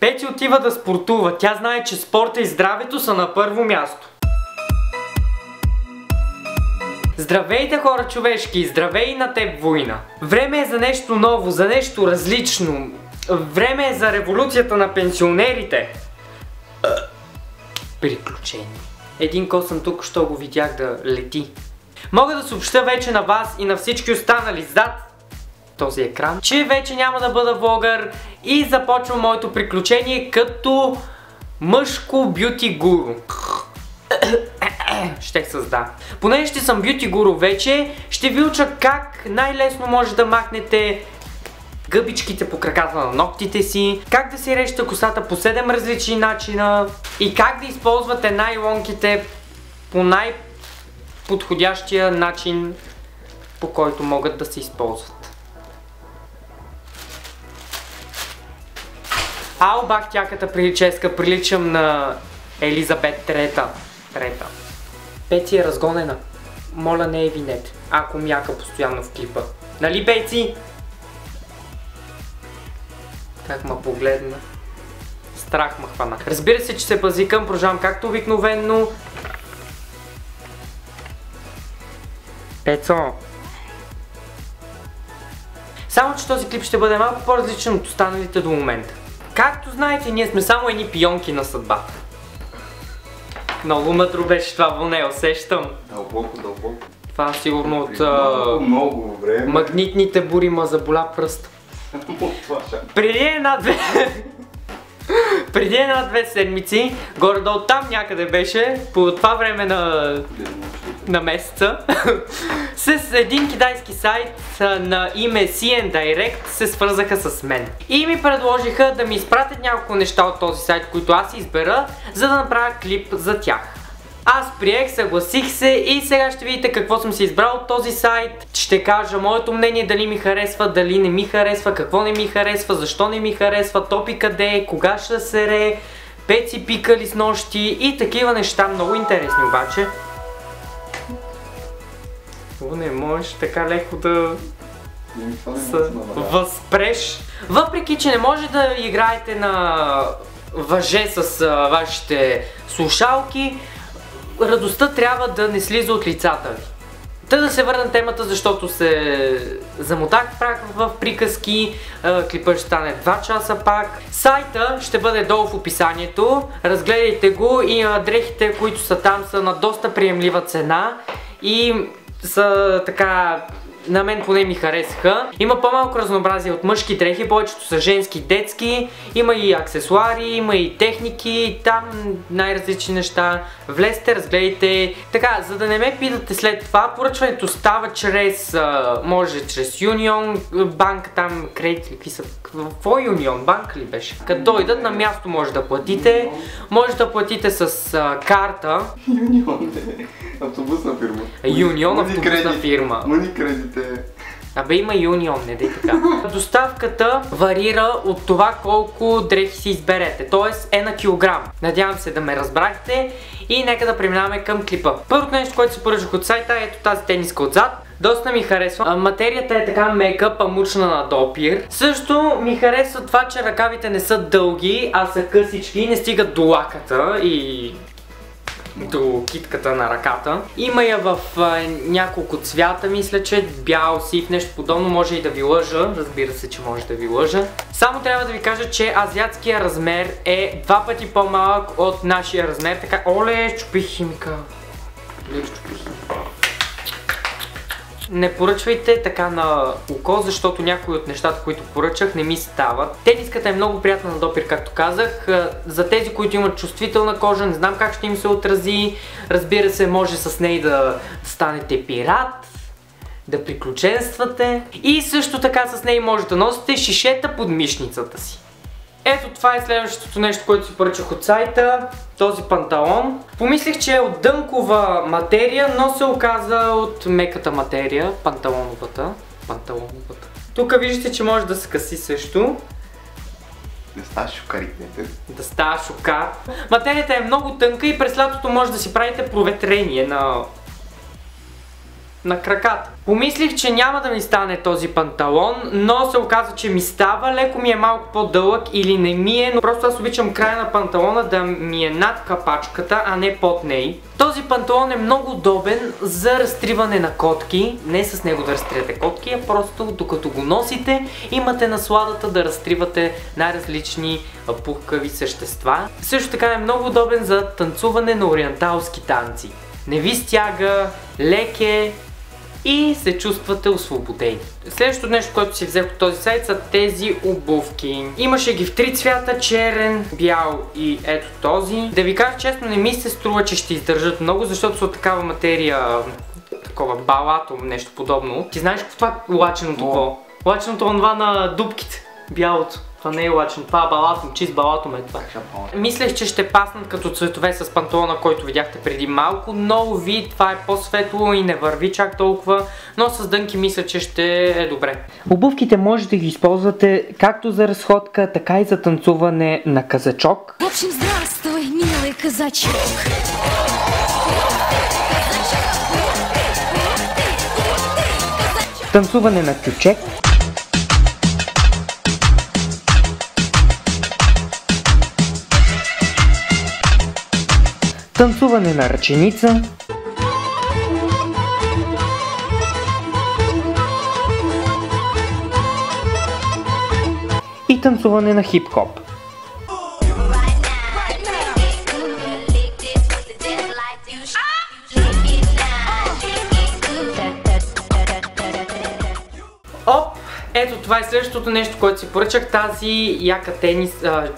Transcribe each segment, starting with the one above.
Петя отива да спортува. Тя знае, че спорта и здравето са на първо място. Здравейте, хора човешки! Здравей на теб, война! Време е за нещо ново, за нещо различно. Време е за революцията на пенсионерите. Приключение. Един косъм тук, що го видях да лети. Мога да съобща вече на вас и на всички останали зад този екран, че вече няма да бъда влогър и започвам моето приключение като мъжко бюти гуру. Щех създа. Понеже ще съм бюти гуру вече, ще ви уча как най-лесно може да махнете гъбичките по краката на ногтите си, как да си режете косата по 7 различни начина и как да използвате найлонките по най-подходящия начин, по който могат да се използват. Ау, бах тяката прилическа, приличам на Елизабет Трета. Пеци е разгонена. Моля, не е винете, ако мяка постоянно в клипа. Нали, Пеци? Как ма погледна. Страх ма хвана. Разбира се, че се пазикам, продължавам както обикновенно. Пецо. Само, че този клип ще бъде малко по-различен от останалите до момента. Както знаете, ние сме само едни пионки на съдбата. Много мъдро беше това, Воне, усещам. Дълбоко. Това сигурно от много време. магнитните бури ма заболя пръст. Преди една-две седмици, горе-долу там някъде беше, по това време на месеца, с един китайски сайт на име CN Direct се свързаха с мен. И ми предложиха да ми изпратят няколко неща от този сайт, които аз избера, за да направя клип за тях. Аз приех, съгласих се и сега ще видите какво съм си избрал от този сайт. Ще кажа моето мнение, дали ми харесва, дали не ми харесва, какво не ми харесва, защо не ми харесва, топи къде е, кога ще се ре, Пеци пикали с нощи и такива неща, много интересни обаче. Не можеш така леко да възпреш. Въпреки, че не може да играете на въже с вашите слушалки, радостта трябва да не слиза от лицата ви. Та да се върна темата, защото се замотах в приказки, клипът ще стане 2 часа пак. Сайта ще бъде долу в описанието, разгледайте го и дрехите, които са там, са на доста приемлива цена и са така, на мен поне ми харесаха. Има по-малко разнообразие от мъжки дрехи, повечето са женски, детски, има и аксесуари, има и техники, там най-различни неща. Влезте, разгледайте. Така, за да не ме питате след това, поръчването става чрез, може чрез Union Bank, там кредит ли, какви са, какво Union Bank ли беше? Като дойдат на място може да платите, може да платите с карта. Union, автобусна фирма. Union, автобусна фирма. Мъни кредите. Абе има Union, не дей така. Доставката варира от това колко дрехи си изберете, т.е. е на килограм. Надявам се да ме разбрахте и нека да преминаваме към клипа. Първото нещо, което се поръчах от сайта е ето тази тениска отзад. Доста ми харесва. Материята е така мека, памучна на допир. Също ми харесва това, че ръкавите не са дълги, а са късички и не стигат до лаката и до китката на ръката. Има я в няколко цвята, мисля, че бял, сив, нещо подобно, може и да ви лъжа, разбира се, че може да ви лъжа. Само трябва да ви кажа, че азиатския размер е 2 пъти по-малък от нашия размер, така, оле, чупих химика. Не поръчвайте така на око, защото някои от нещата, които поръчах, не ми стават. Тениската е много приятна на допир, както казах. За тези, които имат чувствителна кожа, не знам как ще им се отрази. Разбира се, може с нея да станете пират, да приключенствате. И също така с нея може да носите шишета под мишницата си. Ето това е следващото нещо, което си поръчах от сайта. Този панталон. Помислих, че е от дънкова материя, но се оказа от меката материя, панталоновата. Тук виждате, че може да се къси също. Да става шукарикнете. Да става шукар. Материята е много тънка и през лятото може да си правите проветрение на на краката. Помислих, че няма да ми стане този панталон, но се оказа, че ми става. Леко ми е малко по-дълъг или не ми е, но просто аз обичам края на панталона да ми е над капачката, а не под ней. Този панталон е много удобен за разтриване на котки. Не с него да разтривате котки, а просто докато го носите, имате насладата да разтривате най-различни пухкави същества. Също така е много удобен за танцуване на ориенталски танци. Не ви стяга, лек е и се чувствате освободени. Следващото нещо, което си взех от този сайт, са тези обувки. Имаше ги в 3 цвята, черен, бял и ето този. Да ви кажа честно, не ми се струва, че ще издържат много, защото са от такава материя, такова балатум, нещо подобно. Ти знаеш какво това лаченото какво? Лаченото онова на дупките, бялото. Това не е лачен, това е балатум, чист балатум е това. Мислех, че ще паснат като цветове с панталона, който видяхте преди малко, но ви това е по-светло и не върви чак толкова, но с дънки мисля, че ще е добре. Обувките може да ги използвате както за разходка, така и за танцуване на казачок. В общем, здравствуй, милый казачок. Танцуване на кючек. Танцуване на ръченица. И танцуване на хип-хоп. Оп! Ето това е следващото нещо, което си поръчах. Тази яка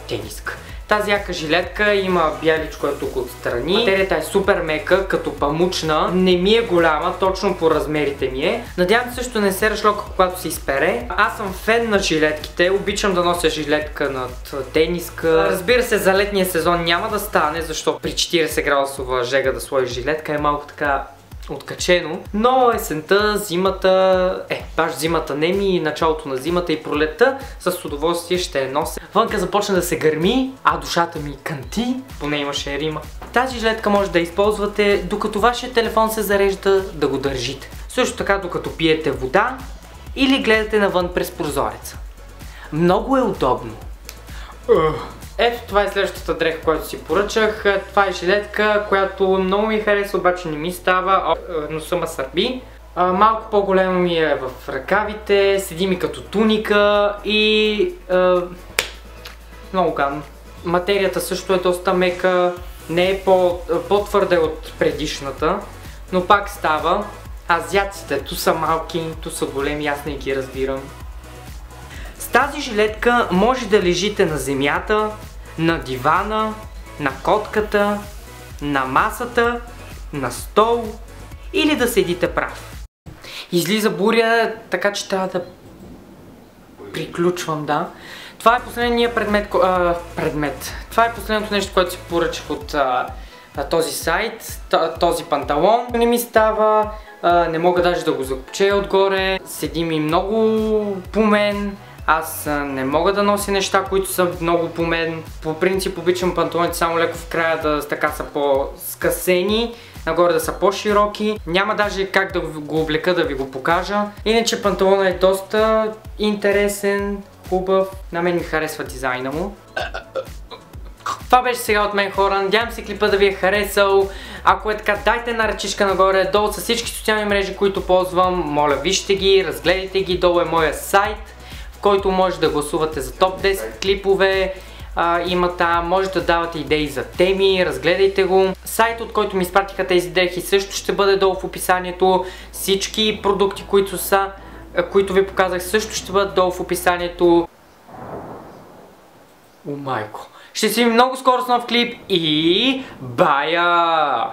тениска. Тази яка жилетка има бяличко тук отстрани. Материята е супер мека, като памучна. Не ми е голяма, точно по размерите ми е. Надявам се също не се разшлока, когато се изпере. Аз съм фен на жилетките, обичам да нося жилетка над тениска. Разбира се, за летния сезон няма да стане, защото при 40 градусова жега да сложиш жилетка е малко така откачено, но есента, зимата, баш зимата не ми, началото на зимата и пролетта с удоволствие ще я нося. Вънка започна да се гърми, а душата ми кънти, поне имаше рима. Тази жилетка може да използвате докато вашия телефон се зарежда, да го държите. Също така докато пиете вода или гледате навън през прозореца. Много е удобно. Ето това е следващата дреха, която си поръчах. Това е жилетка, която много ми хареса, обаче не ми става. Носа ма сърби. Малко по-голема ми е в ръкавите, седи ми като туника и много гадно. Материята също е доста мека, не е по-твърда от предишната, но пак става. Азиатците ту са малки, ту са големи, аз не ги разбирам. С тази жилетка може да лежите на земята, на дивана, на котката, на масата, на стол или да седите прав. Излиза буря, така че трябва да приключвам, да. Това е последният предмет. Това е последното нещо, което си поръчах от този сайт, този панталон. Не ми става, не мога даже да го закопчея отгоре, седи ми много по мен. Аз не мога да нося неща, които са много по мен. По принцип обичам панталоните само леко в края да така са по-скъсени, нагоре да са по-широки. Няма даже как да го облека да ви го покажа. Иначе панталонът е доста интересен, хубав. На мен ми харесва дизайна му. Това беше сега от мен, хора. Надявам се клипа да ви е харесал. Ако е така, дайте една ръчичка нагоре, долу са всички социални мрежи, които ползвам. Моля, вижте ги, разгледайте ги, долу е моя сайт, в който може да гласувате за топ 10 клипове. Има там, може да давате идеи за теми, разгледайте го. Сайт, от който ми изпратиха тези дрехи, също ще бъде долу в описанието. Всички продукти, които ви показах, също ще бъдат долу в описанието. О, майко! Ще си видим много скоро с нов клип и бая!